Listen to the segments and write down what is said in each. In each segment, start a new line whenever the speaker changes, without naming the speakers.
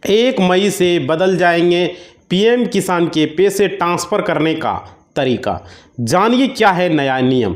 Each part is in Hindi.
1 मई से बदल जाएंगे पीएम किसान के पैसे ट्रांसफ़र करने का तरीका। जानिए क्या है नया नियम।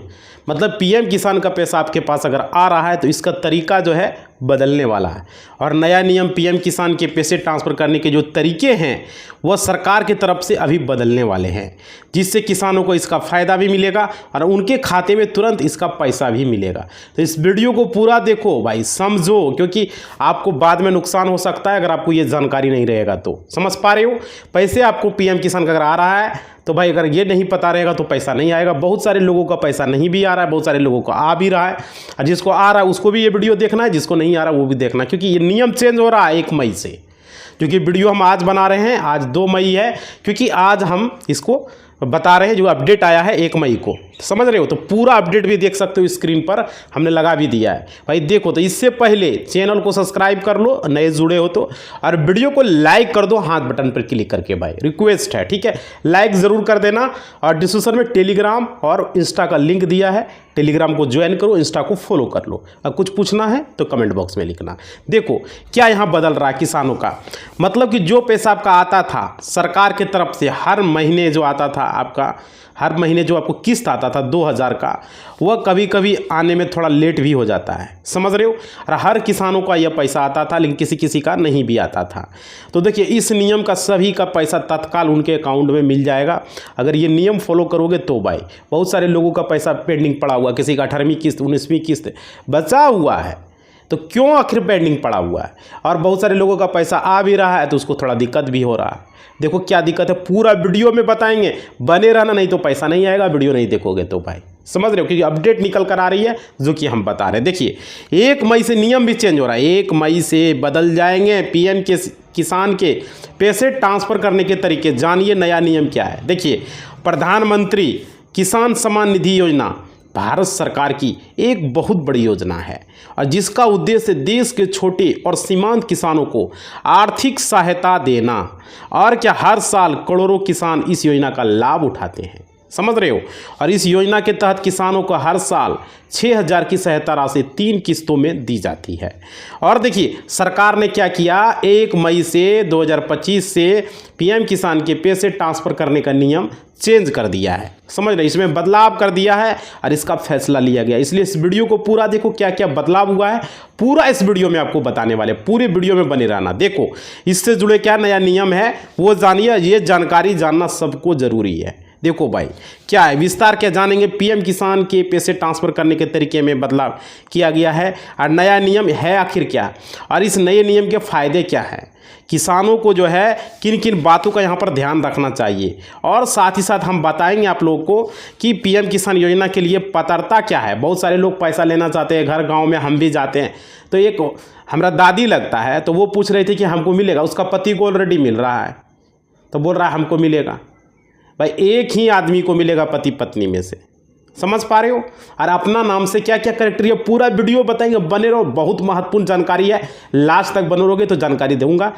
मतलब पीएम किसान का पैसा आपके पास अगर आ रहा है तो इसका तरीका जो है बदलने वाला है। और नया नियम पीएम किसान के पैसे ट्रांसफ़र करने के जो तरीके हैं वह सरकार की तरफ से अभी बदलने वाले हैं, जिससे किसानों को इसका फ़ायदा भी मिलेगा और उनके खाते में तुरंत इसका पैसा भी मिलेगा। तो इस वीडियो को पूरा देखो भाई, समझो, क्योंकि आपको बाद में नुकसान हो सकता है अगर आपको ये जानकारी नहीं रहेगा तो। समझ पा रहे हो? पैसे आपको पीएम किसान का अगर आ रहा है तो भाई अगर ये नहीं पता रहेगा तो पैसा नहीं आएगा। बहुत सारे लोगों का पैसा नहीं भी आ रहा है, बहुत सारे लोगों का आ भी रहा है, और जिसको आ रहा है उसको भी ये वीडियो देखना है, जिसको नहीं आ रहा वो भी देखना, क्योंकि ये नियम चेंज हो रहा है 1 मई से। क्योंकि वीडियो हम आज बना रहे हैं, आज 2 मई है, क्योंकि आज हम इसको बता रहे हैं जो अपडेट आया है 1 मई को। समझ रहे हो? तो पूरा अपडेट भी देख सकते हो, स्क्रीन पर हमने लगा भी दिया है भाई। देखो, तो इससे पहले चैनल को सब्सक्राइब कर लो नए जुड़े हो तो, और वीडियो को लाइक कर दो हाथ बटन पर क्लिक करके भाई, रिक्वेस्ट है, ठीक है? लाइक ज़रूर कर देना। और डिस्क्रिप्शन में टेलीग्राम और इंस्टा का लिंक दिया है, टेलीग्राम को ज्वाइन करो, इंस्टा को फॉलो कर लो। अगर कुछ पूछना है तो कमेंट बॉक्स में लिखना। देखो क्या यहाँ बदल रहा है किसानों का। मतलब कि जो पैसा आपका आता था सरकार की तरफ से, हर महीने जो आता था आपका, हर महीने जो आपको किस्त आता था 2000 का, वह कभी कभी आने में थोड़ा लेट भी हो जाता है। समझ रहे हो? और हर किसानों का यह पैसा आता था, लेकिन किसी किसी का नहीं भी आता था। तो देखिए, इस नियम का सभी का पैसा तत्काल उनके अकाउंट में मिल जाएगा अगर ये नियम फॉलो करोगे तो भाई। बहुत सारे लोगों का पैसा पेंडिंग पड़ा हुआ, किसी का 18वीं किस्त 19वीं किस्त बचा हुआ है, तो क्यों आखिर पेंडिंग पड़ा हुआ है? और बहुत सारे लोगों का पैसा आ भी रहा है तो उसको थोड़ा दिक्कत भी हो रहा है। देखो क्या दिक्कत है, पूरा वीडियो में बताएंगे, बने रहना, नहीं तो पैसा नहीं आएगा वीडियो नहीं देखोगे तो भाई। समझ रहे हो? क्योंकि अपडेट निकल कर आ रही है जो कि हम बता रहे हैं। देखिए 1 मई से नियम भी चेंज हो रहा है। 1 मई से बदल जाएंगे पीएम के किसान के पैसे ट्रांसफ़र करने के तरीके। जानिए नया नियम क्या है। देखिए, प्रधानमंत्री किसान सम्मान निधि योजना भारत सरकार की एक बहुत बड़ी योजना है, और जिसका उद्देश्य देश के छोटे और सीमांत किसानों को आर्थिक सहायता देना। और क्या हर साल करोड़ों किसान इस योजना का लाभ उठाते हैं। समझ रहे हो? और इस योजना के तहत किसानों को हर साल 6000 की सहायता राशि 3 किस्तों में दी जाती है। और देखिए सरकार ने क्या किया, 1 मई से 2025 से पीएम किसान के पैसे ट्रांसफ़र करने का नियम चेंज कर दिया है। समझ रहे, इसमें बदलाव कर दिया है और इसका फैसला लिया गया। इसलिए इस वीडियो को पूरा देखो, क्या क्या बदलाव हुआ है पूरा इस वीडियो में आपको बताने वाले। पूरे वीडियो में बने रहना। देखो इससे जुड़े क्या नया नियम है वो जानिए, ये जानकारी जानना सबको ज़रूरी है। देखो भाई क्या है, विस्तार क्या जानेंगे। पीएम किसान के पैसे ट्रांसफ़र करने के तरीके में बदलाव किया गया है, और नया नियम है आखिर क्या, और इस नए नियम के फ़ायदे क्या हैं, किसानों को जो है किन किन बातों का यहाँ पर ध्यान रखना चाहिए। और साथ ही साथ हम बताएंगे आप लोगों को कि पीएम किसान योजना के लिए पात्रता क्या है। बहुत सारे लोग पैसा लेना चाहते हैं, घर गाँव में हम भी जाते हैं, तो एक हमारा दादी लगता है, तो वो पूछ रही थी कि हमको मिलेगा, उसका पति को ऑलरेडी मिल रहा है तो बोल रहा है हमको मिलेगा। भाई एक ही आदमी को मिलेगा पति पत्नी में से। समझ पा रहे हो? और अपना नाम से क्या क्या क्राइटेरिया पूरा वीडियो बताएंगे, बने रहो। बहुत महत्वपूर्ण जानकारी है, लास्ट तक बने रहोगे तो जानकारी दूंगा।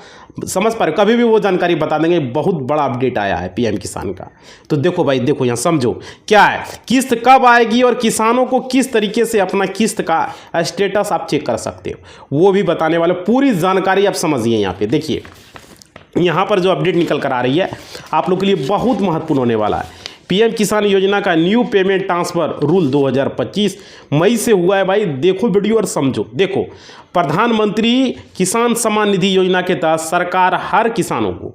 समझ पा रहे हो? कभी भी वो जानकारी बता देंगे। बहुत बड़ा अपडेट आया है पीएम किसान का। तो देखो भाई, देखो यहाँ समझो क्या है, किस्त कब आएगी और किसानों को किस तरीके से अपना किस्त का स्टेटस आप चेक कर सकते हो वो भी बताने वाले। पूरी जानकारी आप समझिए। यहाँ पे देखिए, यहाँ पर जो अपडेट निकल कर आ रही है आप लोग के लिए बहुत महत्वपूर्ण होने वाला है। पीएम किसान योजना का न्यू पेमेंट ट्रांसफ़र रूल 2025 मई से हुआ है भाई। देखो वीडियो और समझो। देखो, प्रधानमंत्री किसान सम्मान निधि योजना के तहत सरकार हर किसानों को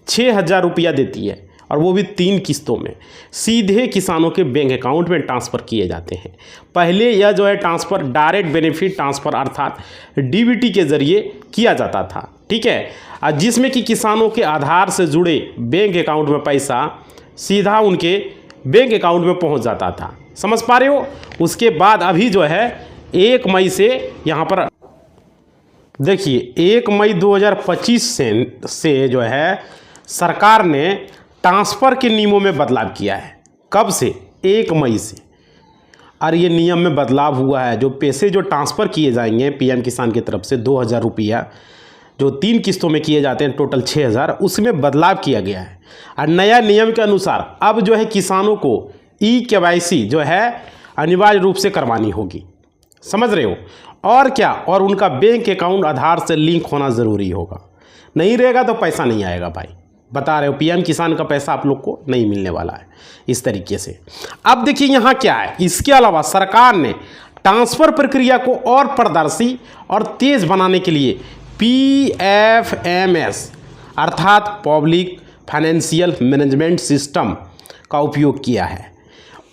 6000 रुपया देती है, और वो भी 3 किस्तों में सीधे किसानों के बैंक अकाउंट में ट्रांसफ़र किए जाते हैं। पहले यह जो है ट्रांसफ़र डायरेक्ट बेनिफिट ट्रांसफ़र अर्थात डीबीटी के ज़रिए किया जाता था, ठीक है, जिसमें कि किसानों के आधार से जुड़े बैंक अकाउंट में पैसा सीधा उनके बैंक अकाउंट में पहुंच जाता था। समझ पा रहे हो? उसके बाद अभी जो है 1 मई से यहाँ पर देखिए 1 मई 2025 से जो है सरकार ने ट्रांसफ़र के नियमों में बदलाव किया है। कब से? 1 मई से। और ये नियम में बदलाव हुआ है। जो पैसे जो ट्रांसफ़र किए जाएंगे पीएम किसान की तरफ से 2000 रुपया जो 3 किस्तों में किए जाते हैं, टोटल 6000, उसमें बदलाव किया गया है। और नया नियम के अनुसार अब जो है किसानों को ई-केवाईसी जो है अनिवार्य रूप से करवानी होगी। समझ रहे हो? और क्या, और उनका बैंक अकाउंट आधार से लिंक होना ज़रूरी होगा। नहीं रहेगा तो पैसा नहीं आएगा भाई, बता रहे हो। पीएम किसान का पैसा आप लोग को नहीं मिलने वाला है इस तरीके से। अब देखिए यहाँ क्या है, इसके अलावा सरकार ने ट्रांसफ़र प्रक्रिया को और पारदर्शी और तेज़ बनाने के लिए PFMS अर्थात पब्लिक फाइनेंशियल मैनेजमेंट सिस्टम का उपयोग किया है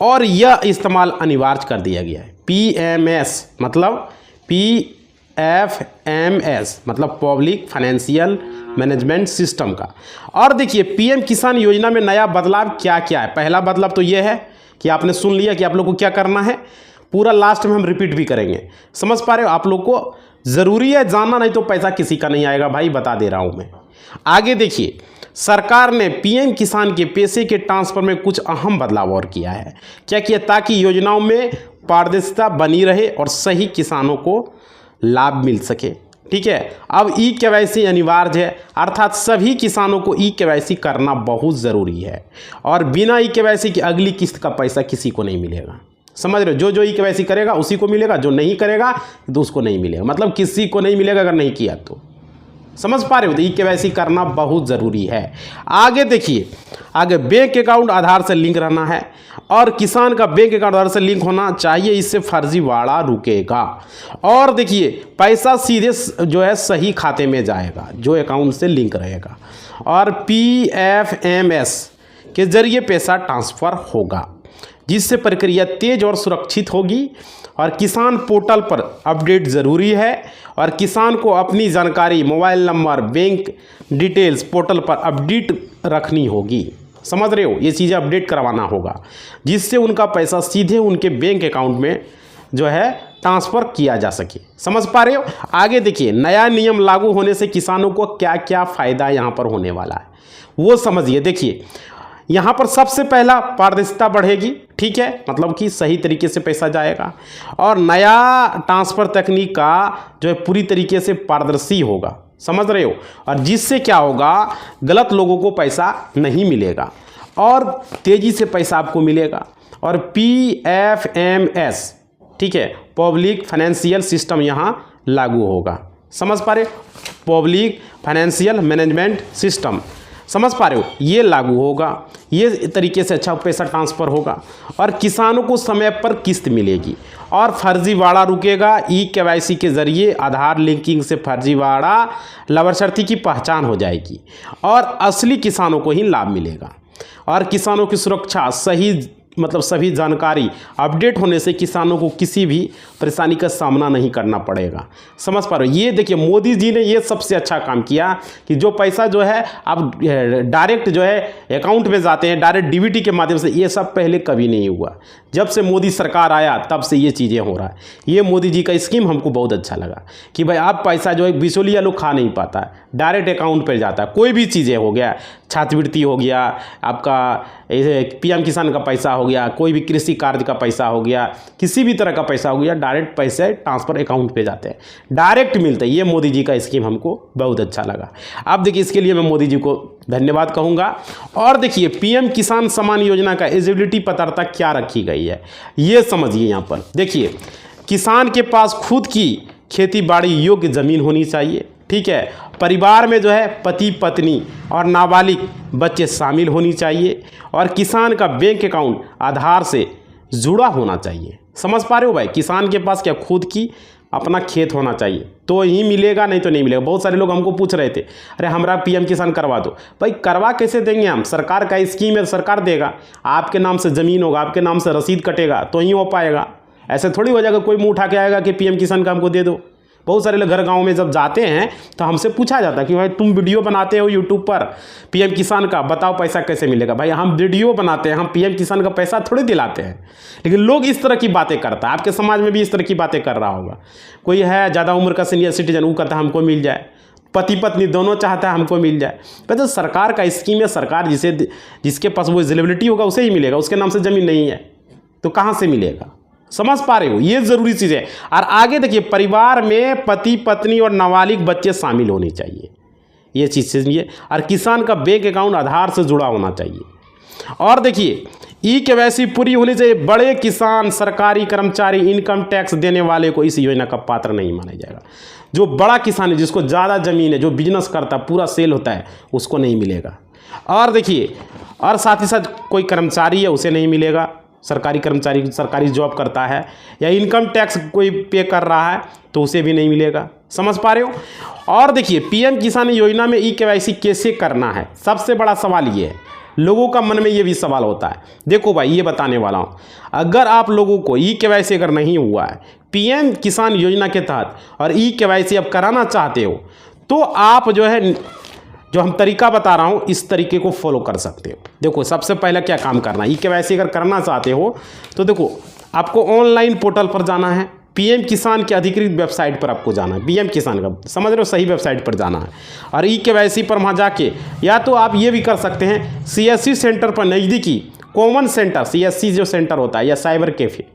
और यह इस्तेमाल अनिवार्य कर दिया गया है। PMS मतलब PFMS मतलब पब्लिक फाइनेंशियल मैनेजमेंट सिस्टम का। और देखिए पीएम किसान योजना में नया बदलाव क्या क्या है। पहला बदलाव तो ये है कि आपने सुन लिया कि आप लोग को क्या करना है, पूरा लास्ट में हम रिपीट भी करेंगे। समझ पा रहे हो, आप लोग को ज़रूरी है जानना, नहीं तो पैसा किसी का नहीं आएगा भाई, बता दे रहा हूँ मैं। आगे देखिए, सरकार ने पीएम किसान के पैसे के ट्रांसफ़र में कुछ अहम बदलाव और किया है। क्या किया, ताकि योजनाओं में पारदर्शिता बनी रहे और सही किसानों को लाभ मिल सके। ठीक है, अब ई-केवाईसी अनिवार्य है, अर्थात सभी किसानों को ई-केवाईसी करना बहुत ज़रूरी है और बिना ई-केवाईसी की अगली किस्त का पैसा किसी को नहीं मिलेगा। समझ रहे हो, जो ई-केवाईसी करेगा उसी को मिलेगा, जो नहीं करेगा तो उसको नहीं मिलेगा, मतलब किसी को नहीं मिलेगा अगर नहीं किया तो। समझ पा रहे हो, तो ई-केवाईसी करना बहुत ज़रूरी है। आगे देखिए, आगे बैंक अकाउंट आधार से लिंक रहना है और किसान का बैंक अकाउंट आधार से लिंक होना चाहिए, इससे फर्जीवाड़ा रुकेगा। और देखिए पैसा सीधे जो है सही खाते में जाएगा जो अकाउंट से लिंक रहेगा और PFMS के जरिए पैसा ट्रांसफ़र होगा, जिससे प्रक्रिया तेज और सुरक्षित होगी। और किसान पोर्टल पर अपडेट ज़रूरी है और किसान को अपनी जानकारी mobile number bank details portal पर अपडेट रखनी होगी। समझ रहे हो, ये चीज़ें अपडेट करवाना होगा, जिससे उनका पैसा सीधे उनके बैंक अकाउंट में जो है ट्रांसफ़र किया जा सके। समझ पा रहे हो। आगे देखिए, नया नियम लागू होने से किसानों को क्या क्या फ़ायदा यहाँ पर होने वाला है वो समझिए। देखिए यहाँ पर सबसे पहला पारदर्शिता बढ़ेगी, ठीक है, मतलब कि सही तरीके से पैसा जाएगा और नया ट्रांसफ़र तकनीक का जो है पूरी तरीके से पारदर्शी होगा। समझ रहे हो, और जिससे क्या होगा, गलत लोगों को पैसा नहीं मिलेगा और तेज़ी से पैसा आपको मिलेगा। और PFMS, ठीक है, पब्लिक फाइनेंशियल सिस्टम यहाँ लागू होगा। समझ पा रहे, पब्लिक फाइनेंशियल मैनेजमेंट सिस्टम, समझ पा रहे हो, ये लागू होगा, ये तरीके से अच्छा पैसा ट्रांसफ़र होगा और किसानों को समय पर किस्त मिलेगी और फर्जीवाड़ा रुकेगा। ई-केवाईसी के ज़रिए आधार लिंकिंग से फर्जीवाड़ा लाभार्थी की पहचान हो जाएगी और असली किसानों को ही लाभ मिलेगा। और किसानों की सुरक्षा सही मतलब सभी जानकारी अपडेट होने से किसानों को किसी भी परेशानी का सामना नहीं करना पड़ेगा। समझ पा रहे हो, ये देखिए मोदी जी ने ये सबसे अच्छा काम किया कि जो पैसा जो है अब डायरेक्ट जो है अकाउंट में जाते हैं, डायरेक्ट डीबीटी के माध्यम से, ये सब पहले कभी नहीं हुआ। जब से मोदी सरकार आया तब से ये चीज़ें हो रहा है। ये मोदी जी का स्कीम हमको बहुत अच्छा लगा कि भाई आप पैसा जो है बिचौलिया लोग खा नहीं पाता है, डायरेक्ट अकाउंट पर जाता है। कोई भी चीज़ें हो गया, छात्रवृत्ति हो गया, आपका पीएम किसान का पैसा हो गया, कोई भी कृषि कार्य का पैसा हो गया, किसी भी तरह का पैसा हो गया, डायरेक्ट पैसे ट्रांसफ़र अकाउंट पे जाते हैं, डायरेक्ट मिलते हैं। ये मोदी जी का स्कीम हमको बहुत अच्छा लगा। अब देखिए इसके लिए मैं मोदी जी को धन्यवाद कहूँगा। और देखिए पीएम किसान सम्मान योजना का एलिजिबिलिटी पात्रता क्या रखी गई है ये समझिए। यहाँ पर देखिए, किसान के पास खुद की खेती बाड़ी योग्य ज़मीन होनी चाहिए, ठीक है, परिवार में जो है पति पत्नी और नाबालिग बच्चे शामिल होनी चाहिए और किसान का बैंक अकाउंट आधार से जुड़ा होना चाहिए। समझ पा रहे हो भाई, किसान के पास क्या खुद की अपना खेत होना चाहिए तो ही मिलेगा, नहीं तो नहीं मिलेगा। बहुत सारे लोग हमको पूछ रहे थे, अरे हमारा पीएम किसान करवा दो। भाई करवा कैसे देंगे हम, सरकार का स्कीम है, सरकार देगा, आपके नाम से ज़मीन होगा, आपके नाम से रसीद कटेगा तो ही हो पाएगा। ऐसे थोड़ी हो जाएगा, कोई मुँह उठा के आएगा कि पीएम किसान का हमको दे दो। बहुत सारे लोग घर गांव में जब जाते हैं तो हमसे पूछा जाता है कि भाई तुम वीडियो बनाते हो यूट्यूब पर पीएम किसान का, बताओ पैसा कैसे मिलेगा। भाई हम वीडियो बनाते हैं, हम पीएम किसान का पैसा थोड़ी दिलाते हैं। लेकिन लोग इस तरह की बातें करता है, आपके समाज में भी इस तरह की बातें कर रहा होगा। कोई है ज़्यादा उम्र का सीनियर सिटीजन, वो कहता है हमको मिल जाए, पति पत्नी दोनों चाहता है हमको मिल जाए। तो सरकार का स्कीम है, सरकार जिसके पास वो एलिजिबिलिटी होगा उसे ही मिलेगा, उसके नाम से ज़मीन नहीं है तो कहाँ से मिलेगा। समझ पा रहे हो, ये ज़रूरी चीज़ है। और आगे देखिए, परिवार में पति पत्नी और नाबालिग बच्चे शामिल होने चाहिए, ये चीज़ समझिए। और किसान का बैंक अकाउंट आधार से जुड़ा होना चाहिए। और देखिए ई-केवाईसी पूरी होनी चाहिए। बड़े किसान, सरकारी कर्मचारी, इनकम टैक्स देने वाले को इस योजना का पात्र नहीं माना जाएगा। जो बड़ा किसान है, जिसको ज़्यादा ज़मीन है, जो बिजनेस करता है, पूरा सेल होता है, उसको नहीं मिलेगा। और देखिए, और साथ ही साथ कोई कर्मचारी है उसे नहीं मिलेगा, सरकारी कर्मचारी सरकारी जॉब करता है या इनकम टैक्स कोई पे कर रहा है तो उसे भी नहीं मिलेगा। समझ पा रहे हो। और देखिए, पीएम किसान योजना में ई-केवाईसी कैसे करना है, सबसे बड़ा सवाल ये है। लोगों का मन में ये भी सवाल होता है। देखो भाई, ये बताने वाला हूँ, अगर आप लोगों को ई-केवाईसी अगर नहीं हुआ है पीएम किसान योजना के तहत और ई-केवाईसी आप कराना चाहते हो, तो आप जो है, जो हम तरीका बता रहा हूँ, इस तरीके को फॉलो कर सकते हो। देखो, सबसे पहले क्या काम करना है, ई-केवाईसी अगर करना चाहते हो तो देखो, आपको ऑनलाइन पोर्टल पर जाना है, पीएम किसान की अधिकृत वेबसाइट पर आपको जाना है, पीएम किसान का, समझ रहे हो, सही वेबसाइट पर जाना है। और ई-केवाईसी पर वहाँ जाके, या तो आप ये भी कर सकते हैं, सीएससी सेंटर पर नज़दीकी कॉमन सेंटर, सीएससी जो सेंटर होता है, या साइबर कैफ़े,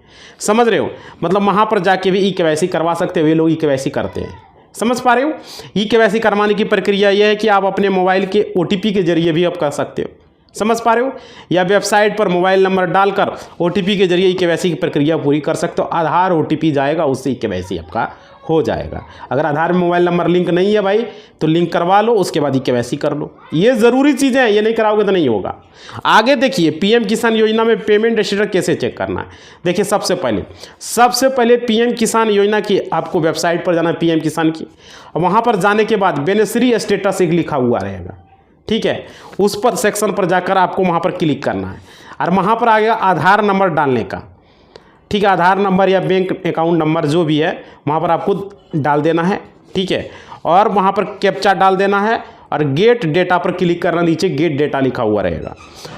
समझ रहे हो, मतलब वहाँ पर जाके भी ई-केवाईसी करवा सकते हो। ये लोग ई-केवाईसी करते हैं। समझ पा रहे हो। ई-केवाईसी करवाने की प्रक्रिया यह है कि आप अपने मोबाइल के ओटीपी के जरिए भी आप कर सकते हो। समझ पा रहे हो, या वेबसाइट पर मोबाइल नंबर डालकर ओटीपी के जरिए ई-केवाईसी की प्रक्रिया पूरी कर सकते हो। आधार ओटीपी जाएगा, उससे ई-केवाईसी आपका हो जाएगा। अगर आधार में मोबाइल नंबर लिंक नहीं है भाई, तो लिंक करवा लो, उसके बाद ई-केवाईसी कर लो। ये ज़रूरी चीज़ें हैं, ये नहीं कराओगे तो नहीं होगा। आगे देखिए, पीएम किसान योजना में पेमेंट स्टेटस कैसे चेक करना है। देखिए, सबसे पहले पीएम किसान योजना की आपको वेबसाइट पर जाना है, पीएम किसान की। वहाँ पर जाने के बाद बेनिफिशियरी स्टेटस एक लिखा हुआ रहेगा, ठीक है, उस पर सेक्शन पर जाकर आपको वहाँ पर क्लिक करना है और वहाँ पर आएगा आधार नंबर डालने का, ठीक है, आधार नंबर या बैंक अकाउंट नंबर जो भी है वहाँ पर आपको डाल देना है, ठीक है, और वहाँ पर कैप्चा डाल देना है और गेट डेटा पर क्लिक करना, नीचे गेट डेटा लिखा हुआ रहेगा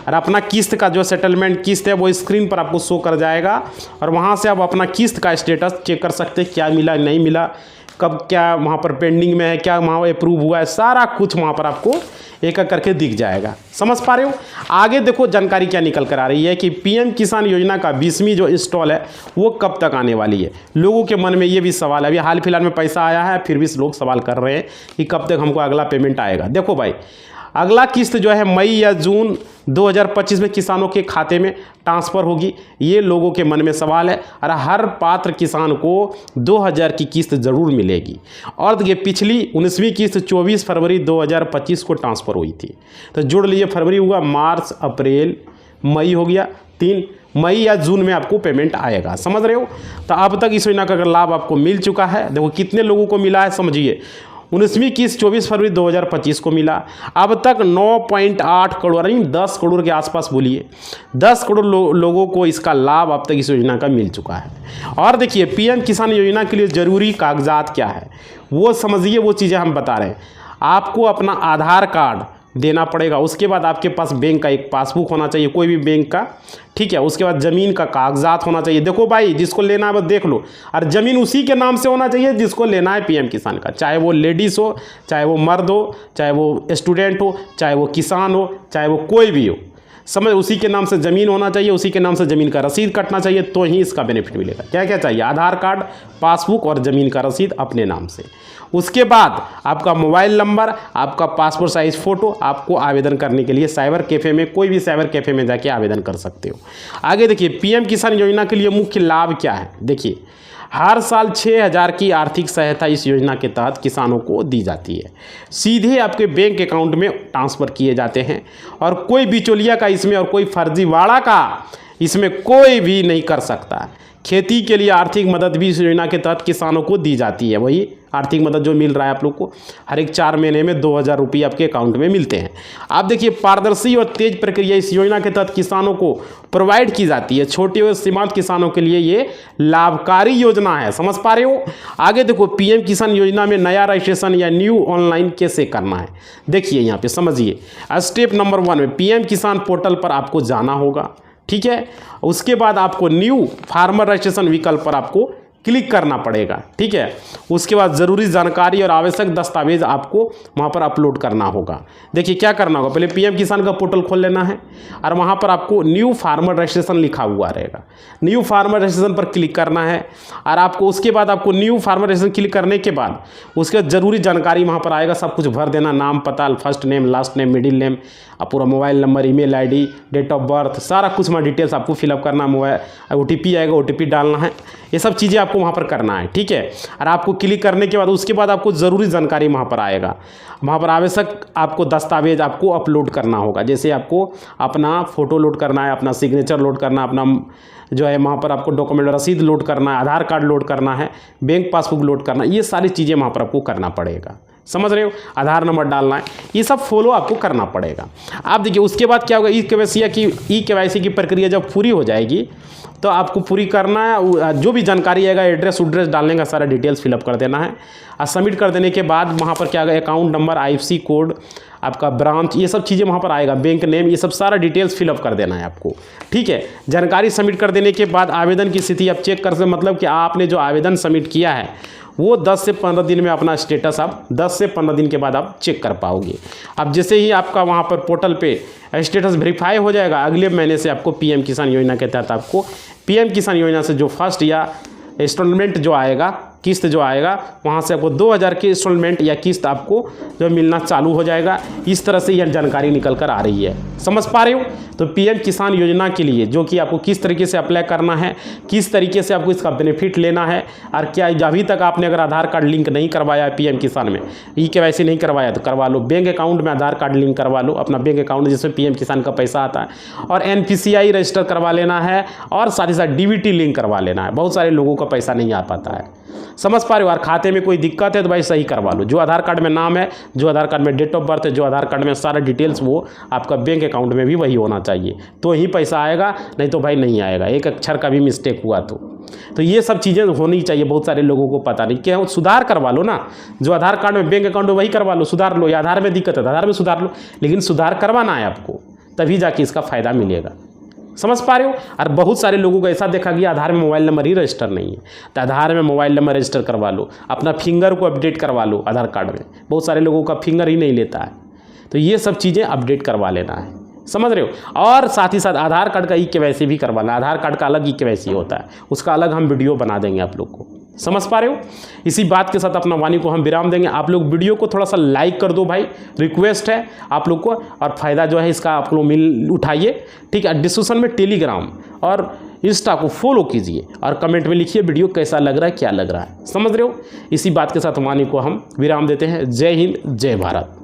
और अपना किस्त का जो सेटलमेंट किस्त है वो स्क्रीन पर आपको शो कर जाएगा और वहाँ से आप अपना किस्त का स्टेटस चेक कर सकते हैं, क्या मिला नहीं मिला, कब क्या वहाँ पर पेंडिंग में है, क्या वहाँ अप्रूव हुआ है, सारा कुछ वहाँ पर आपको एक एक करके दिख जाएगा। समझ पा रहे हो। आगे देखो, जानकारी क्या निकल कर आ रही है कि पीएम किसान योजना का 20वीं जो इंस्टॉल है वो कब तक आने वाली है। लोगों के मन में ये भी सवाल है। अभी हाल फिलहाल में पैसा आया है, फिर भी लोग सवाल कर रहे हैं कि कब तक हमको अगला पेमेंट आएगा। देखो भाई, अगला किस्त जो है मई या जून 2025 में किसानों के खाते में ट्रांसफ़र होगी, ये लोगों के मन में सवाल है। और हर पात्र किसान को 2000 की किस्त ज़रूर मिलेगी। और ये पिछली 19वीं किस्त 24 फरवरी 2025 को ट्रांसफ़र हुई थी, तो जोड़ लीजिए, फरवरी हुआ, मार्च, अप्रैल, मई हो गया, 3 मई या जून में आपको पेमेंट आएगा। समझ रहे हो। तो अब तक इस योजना का अगर लाभ आपको मिल चुका है, देखो कितने लोगों को मिला है, समझिए। 19वीं किस्त 24 फरवरी 2025 को मिला। अब तक 9.8 करोड़, नहीं 10 करोड़ के आसपास बोलिए, 10 करोड़ लोगों को इसका लाभ अब तक इस योजना का मिल चुका है। और देखिए, पीएम किसान योजना के लिए ज़रूरी कागजात क्या है वो समझिए, वो चीज़ें हम बता रहे हैं। आपको अपना आधार कार्ड देना पड़ेगा, उसके बाद आपके पास बैंक का एक पासबुक होना चाहिए, कोई भी बैंक का, ठीक है, उसके बाद ज़मीन का कागजात होना चाहिए। देखो भाई, जिसको लेना है बस देख लो, और ज़मीन उसी के नाम से होना चाहिए जिसको लेना है पीएम किसान का, चाहे वो लेडीज़ हो, चाहे वो मर्द हो, चाहे वो स्टूडेंट हो, चाहे वो किसान हो, चाहे वो कोई भी हो, समझ, उसी के नाम से ज़मीन होना चाहिए, उसी के नाम से ज़मीन का रसीद कटना चाहिए, तो ही इसका बेनिफिट मिलेगा। क्या क्या चाहिए, आधार कार्ड, पासबुक और ज़मीन का रसीद अपने नाम से। उसके बाद आपका मोबाइल नंबर, आपका पासपोर्ट साइज़ फ़ोटो, आपको आवेदन करने के लिए साइबर कैफ़े में, कोई भी साइबर कैफ़े में जाके आवेदन कर सकते हो। आगे देखिए, पीएम किसान योजना के लिए मुख्य लाभ क्या है। देखिए, हर साल 6000 की आर्थिक सहायता इस योजना के तहत किसानों को दी जाती है, सीधे आपके बैंक अकाउंट में ट्रांसफ़र किए जाते हैं और कोई बिचौलिया का इसमें और कोई फर्जीवाड़ा का इसमें कोई भी नहीं कर सकता। खेती के लिए आर्थिक मदद भी इस योजना के तहत किसानों को दी जाती है। वही आर्थिक मदद जो मिल रहा है आप लोग को, हर एक 4 महीने में 2000 रुपये आपके अकाउंट में मिलते हैं। आप देखिए, पारदर्शी और तेज प्रक्रिया इस योजना के तहत किसानों को प्रोवाइड की जाती है। छोटे और सीमांत किसानों के लिए ये लाभकारी योजना है। समझ पा रहे हो। आगे देखो, पीएम किसान योजना में नया रजिस्ट्रेशन या न्यू ऑनलाइन कैसे करना है। देखिए यहाँ पे समझिए, स्टेप नंबर 1 में पीएम किसान पोर्टल पर आपको जाना होगा, ठीक है। उसके बाद आपको न्यू फार्मर रजिस्ट्रेशन विकल्प पर आपको क्लिक करना पड़ेगा, ठीक है। उसके बाद ज़रूरी जानकारी और आवश्यक दस्तावेज आपको वहाँ पर अपलोड करना होगा। देखिए क्या करना होगा, पहले पीएम किसान का पोर्टल खोल लेना है और वहाँ पर आपको न्यू फार्मर रजिस्ट्रेशन लिखा हुआ रहेगा। न्यू फार्मर रजिस्ट्रेशन पर क्लिक करना है और आपको उसके बाद आपको न्यू फार्मर रजिस्ट्रेशन क्लिक करने के बाद उसके ज़रूरी जानकारी वहाँ पर आएगा, सब कुछ भर देना, नाम, पता, first name, last name, middle name, पूरा mobile number, email ID, date of birth, सारा कुछ में डिटेल्स आपको फिलअप करना। मोबाइल OTP आएगा, OTP डालना है। ये सब चीज़ें आपको आपको वहाँ पर करना है, ठीक है। और आपको क्लिक करने के बाद उसके बाद आपको ज़रूरी जानकारी वहाँ पर आएगा। वहाँ पर आवश्यक आपको दस्तावेज आपको अपलोड करना होगा। जैसे आपको अपना फ़ोटो लोड करना है, अपना सिग्नेचर लोड करना, अपना जो है वहाँ पर आपको डॉक्यूमेंट रसीद लोड करना है, आधार कार्ड लोड करना है, बैंक पासबुक लोड करना है, ये सारी चीज़ें वहाँ पर आपको करना पड़ेगा। समझ रहे हो, आधार नंबर डालना है, ये सब फॉलो आपको करना पड़ेगा। आप देखिए उसके बाद क्या होगा, ई केवाईसी की प्रक्रिया जब पूरी हो जाएगी तो आपको पूरी करना है, जो भी जानकारी आएगा एड्रेस उड्रेस डालने का सारा डिटेल्स फिलअप कर देना है। और सबमिट कर देने के बाद वहाँ पर क्या आएगा, अकाउंट नंबर, IFSC कोड, आपका ब्रांच, ये सब चीज़ें वहाँ पर आएगा, बैंक नेम, ये सब सारा डिटेल्स फिलअप कर देना है आपको, ठीक है। जानकारी सबमिट कर देने के बाद आवेदन की स्थिति आप चेक कर सकते, मतलब कि आपने जो आवेदन सबमिट किया है वो 10 से 15 दिन में अपना स्टेटस आप 10 से 15 दिन के बाद आप चेक कर पाओगे। अब जैसे ही आपका वहाँ पर पोर्टल पे स्टेटस वेरीफाई हो जाएगा, अगले महीने से आपको PM किसान योजना के तहत आपको PM किसान योजना से जो फर्स्ट या इंस्टॉलमेंट जो आएगा, किस्त जो आएगा, वहाँ से आपको 2000 की इंस्टॉलमेंट या किस्त आपको जो मिलना चालू हो जाएगा। इस तरह से यह जानकारी निकल कर आ रही है, समझ पा रहे हो। तो PM किसान योजना के लिए जो कि आपको किस तरीके से अप्लाई करना है, किस तरीके से आपको इसका बेनिफिट लेना है, और क्या अभी तक आपने अगर आधार कार्ड लिंक नहीं करवाया है PM किसान में, ई-केवाईसी नहीं करवाया तो करवा लो। बैंक अकाउंट में आधार कार्ड लिंक करवा लो, अपना बैंक अकाउंट जिसमें PM किसान का पैसा आता है, और NPCI रजिस्टर करवा लेना है, और साथ ही साथ DBT लिंक करवा लेना है। बहुत सारे लोगों का पैसा नहीं आ पाता है, समझ पा रहे हो। और खाते में कोई दिक्कत है तो भाई सही करवा लो। जो आधार कार्ड में नाम है, जो आधार कार्ड में डेट ऑफ बर्थ है, जो आधार कार्ड में सारा डिटेल्स, वो आपका बैंक अकाउंट में भी वही होना चाहिए, तो ही पैसा आएगा, नहीं तो भाई नहीं आएगा, एक अक्षर का भी मिस्टेक हुआ तो ये सब चीज़ें होनी चाहिए। बहुत सारे लोगों को पता नहीं, क्या सुधार करवा लो ना, जो आधार कार्ड में बैंक अकाउंट में वही करवा लो, सुधार लो। या आधार में दिक्कत है तो आधार में सुधार लो, लेकिन सुधार करवाना है आपको, तभी जाके इसका फ़ायदा मिलेगा, समझ पा रहे हो। और बहुत सारे लोगों को ऐसा देखा गया आधार में मोबाइल नंबर ही रजिस्टर नहीं है, तो आधार में मोबाइल नंबर रजिस्टर करवा लो, अपना फिंगर को अपडेट करवा लो आधार कार्ड में। बहुत सारे लोगों का फिंगर ही नहीं लेता है, तो ये सब चीज़ें अपडेट करवा लेना है, समझ रहे हो। और साथ ही साथ आधार कार्ड का ई-केवाईसी भी करवाना। आधार कार्ड का अलग ई-केवाईसी होता है, उसका अलग हम वीडियो बना देंगे आप लोग को, समझ पा रहे हो। इसी बात के साथ अपना वाणी को हम विराम देंगे। आप लोग वीडियो को थोड़ा सा लाइक कर दो भाई, रिक्वेस्ट है आप लोग को, और फ़ायदा जो है इसका आप लोग मिल उठाइए, ठीक है। डिस्क्रिप्शन में टेलीग्राम और इंस्टा को फॉलो कीजिए, और कमेंट में लिखिए वीडियो कैसा लग रहा है, क्या लग रहा है, समझ रहे हो। इसी बात के साथ वाणी को हम विराम देते हैं। जय हिंद, जय भारत।